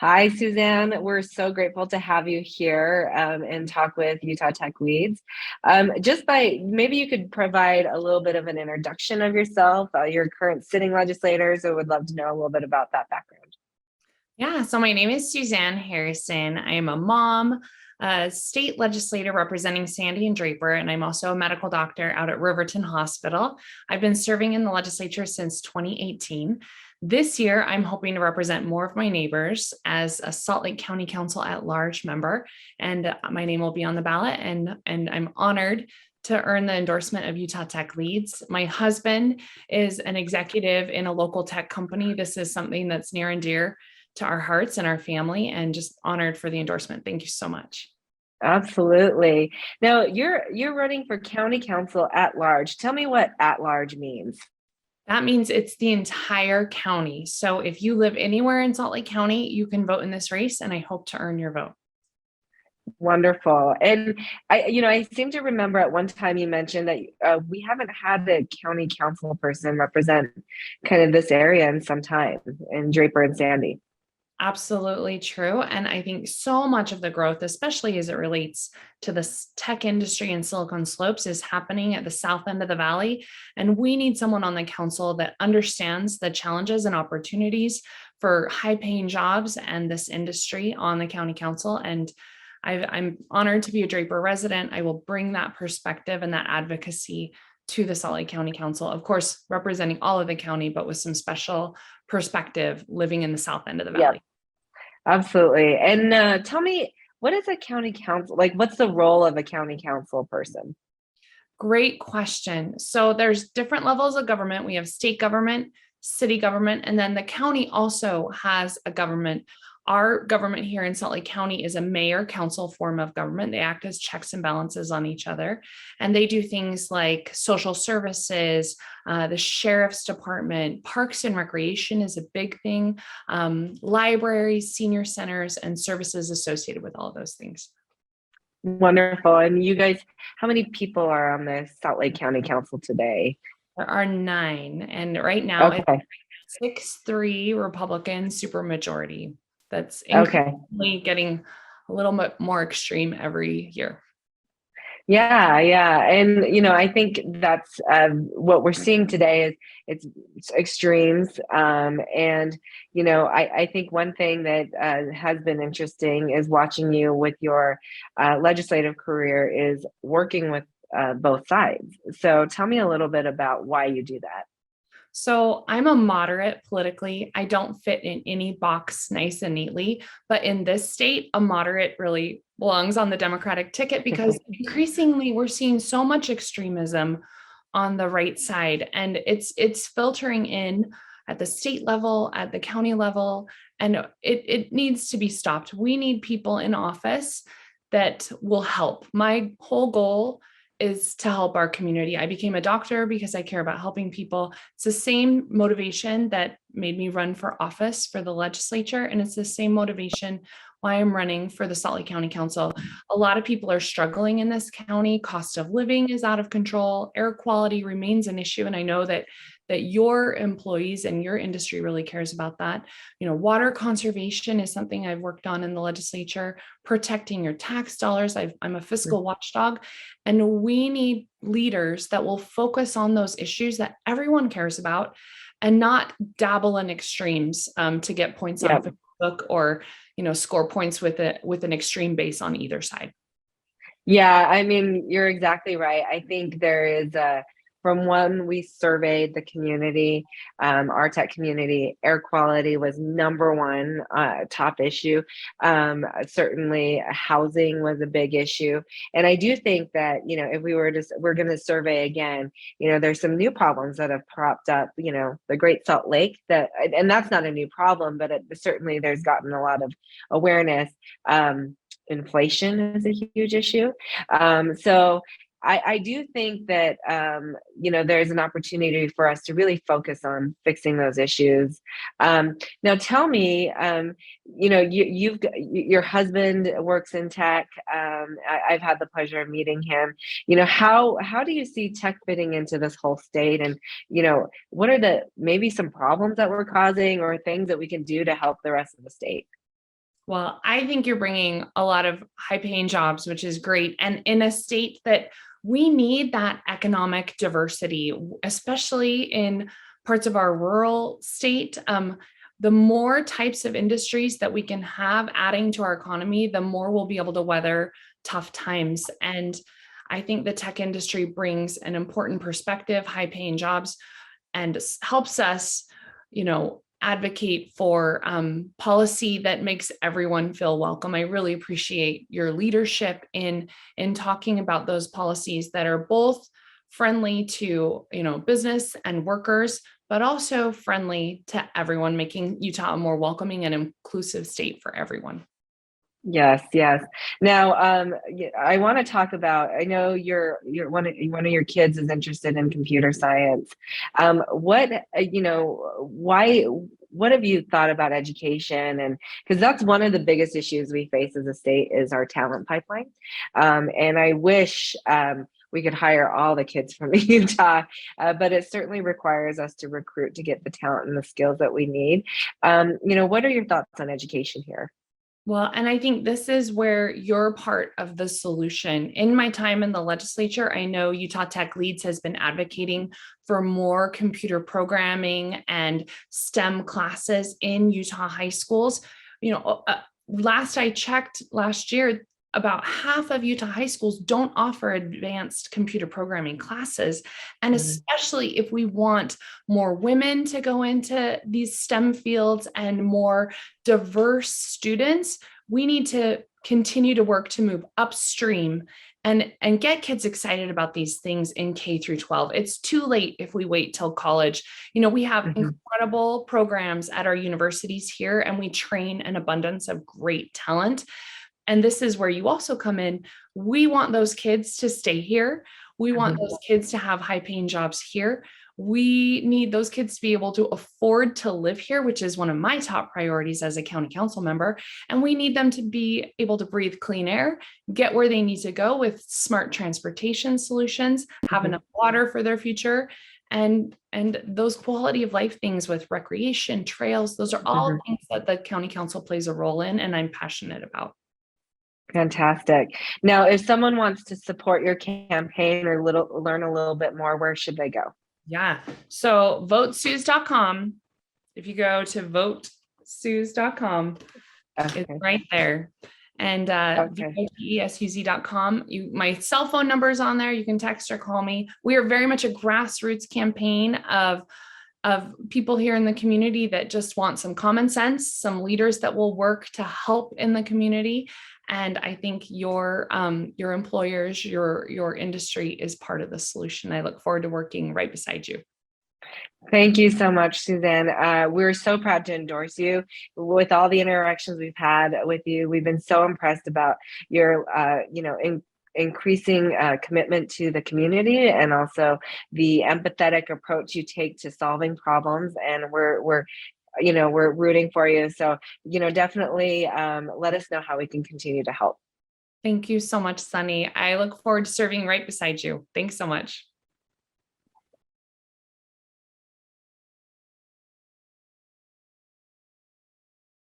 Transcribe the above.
Hi, Suzanne. We're so grateful to have you here and talk with Utah Tech Leads. Just by maybe you could provide a little bit of an introduction of yourself, your current sitting legislators. I would love to know a little bit about that background. Yeah, so my name is Suzanne Harrison. I am a mom, a state legislator representing Sandy and Draper, and I'm also a medical doctor out at Riverton Hospital. I've been serving in the legislature since 2018. This year, I'm hoping to represent more of my neighbors as a Salt Lake County Council at Large member, and my name will be on the ballot, and I'm honored to earn the endorsement of Utah Tech Leads. My husband is an executive in a local tech company. This is something that's near and dear to our hearts and our family, and just honored for the endorsement. Thank you so much. Absolutely. Now you're running for county council at large. Tell me what at large means. That means it's the entire county. So if you live anywhere in Salt Lake County, you can vote in this race, and I hope to earn your vote. Wonderful. And I seem to remember at one time you mentioned that we haven't had a county council person represent kind of this area in some time in Draper and Sandy. Absolutely true. And I think so much of the growth, especially as it relates to the tech industry in Silicon Slopes, is happening at the south end of the valley. And we need someone on the council that understands the challenges and opportunities for high paying jobs and this industry on the county council. And I'm honored to be a Draper resident. I will bring that perspective and that advocacy to the Salt Lake County Council, of course, representing all of the county, but with some special perspective living in the south end of the Yeah, valley. absolutely. And tell me, what is a county council like? What's the role of a county council person? Great question. So there's different levels of government. We have state government, city government, and then the county also has a government. Our government here in Salt Lake County is a mayor council form of government. They act as checks and balances on each other. And they do things like social services, the sheriff's department, parks and recreation is a big thing, libraries, senior centers, and services associated with all of those things. Wonderful. And you guys, how many people are on the Salt Lake County Council today? There are nine, and right now it's Okay. 6-3 Republican supermajority. That's Okay. increasingly getting a little bit more extreme every year. Yeah, yeah. And I think that's what we're seeing today is it's extremes. And I think one thing that has been interesting is watching you with your legislative career is working with both sides. So tell me a little bit about why you do that. So I'm a moderate politically. I don't fit in any box nice and neatly, but in this state, a moderate really belongs on the Democratic ticket because increasingly we're seeing so much extremism on the right side, and it's filtering in at the state level, at the county level, and it needs to be stopped. We need people in office that will help. My whole goal is to help our community. I became a doctor because I care about helping people. It's the same motivation that made me run for office for the legislature. And it's the same motivation why I'm running for the Salt Lake County Council. A lot of people are struggling in this county. Cost of living is out of control. Air quality remains an issue. And I know that your employees and your industry really cares about that. Water conservation is something I've worked on in the legislature, protecting your tax dollars. I'm a fiscal watchdog, and we need leaders that will focus on those issues that everyone cares about and not dabble in extremes to get points on Yeah. Facebook or score points with an extreme base on either side. Yeah, I mean, you're exactly right. I think there is from when we surveyed the community, our tech community, air quality was number one top issue. Certainly, housing was a big issue, and I do think that if we're going to survey again, there's some new problems that have cropped up. The Great Salt Lake and that's not a new problem, but certainly there's gotten a lot of awareness. Inflation is a huge issue. So I do think that there's an opportunity for us to really focus on fixing those issues. Now, tell me, your husband works in tech. I've had the pleasure of meeting him. How do you see tech fitting into this whole state, and what are the maybe some problems that we're causing or things that we can do to help the rest of the state? Well, I think you're bringing a lot of high paying jobs, which is great. And in a state that we need that economic diversity, especially in parts of our rural state. The more types of industries that we can have adding to our economy, the more we'll be able to weather tough times. And I think the tech industry brings an important perspective, high paying jobs, and helps us, advocate for policy that makes everyone feel welcome. I really appreciate your leadership in talking about those policies that are both friendly to business and workers, but also friendly to everyone, making Utah a more welcoming and inclusive state for everyone. Yes, yes. Now, I want to talk about. I know you're one of your kids is interested in computer science. What why? What have you thought about education? And because that's one of the biggest issues we face as a state is our talent pipeline. And I wish we could hire all the kids from Utah, but it certainly requires us to recruit to get the talent and the skills that we need. What are your thoughts on education here? Well, and I think this is where you're part of the solution. In my time in the legislature, I know Utah Tech Leads has been advocating for more computer programming and STEM classes in Utah high schools. Last I checked last year, about half of Utah high schools don't offer advanced computer programming classes. And especially if we want more women to go into these STEM fields and more diverse students, we need to continue to work to move upstream and get kids excited about these things in K through 12. It's too late if we wait till college. We have incredible programs at our universities here, and we train an abundance of great talent. And this is where you also come in. We want those kids to stay here. We want those kids to have high paying jobs here. We need those kids to be able to afford to live here, which is one of my top priorities as a county council member. And we need them to be able to breathe clean air, get where they need to go with smart transportation solutions, have enough water for their future, and those quality of life things with recreation, trails. Those are all things that the county council plays a role in, and I'm passionate about. Fantastic. Now, if someone wants to support your campaign or learn a little bit more, where should they go? Yeah. So votesuz.com. If you go to votesuz.com, Okay. it's right there. And votesuz.com. My cell phone number is on there. You can text or call me. We are very much a grassroots campaign of people here in the community that just want some common sense, some leaders that will work to help in the community. And I think your employers, your industry is part of the solution. I look forward to working right beside you. Thank you so much, Suzanne. We're so proud to endorse you. With all the interactions we've had with you, we've been so impressed about your, increasing commitment to the community and also the empathetic approach you take to solving problems. And we're rooting for you. So, definitely let us know how we can continue to help. Thank you so much, Sunny. I look forward to serving right beside you. Thanks so much.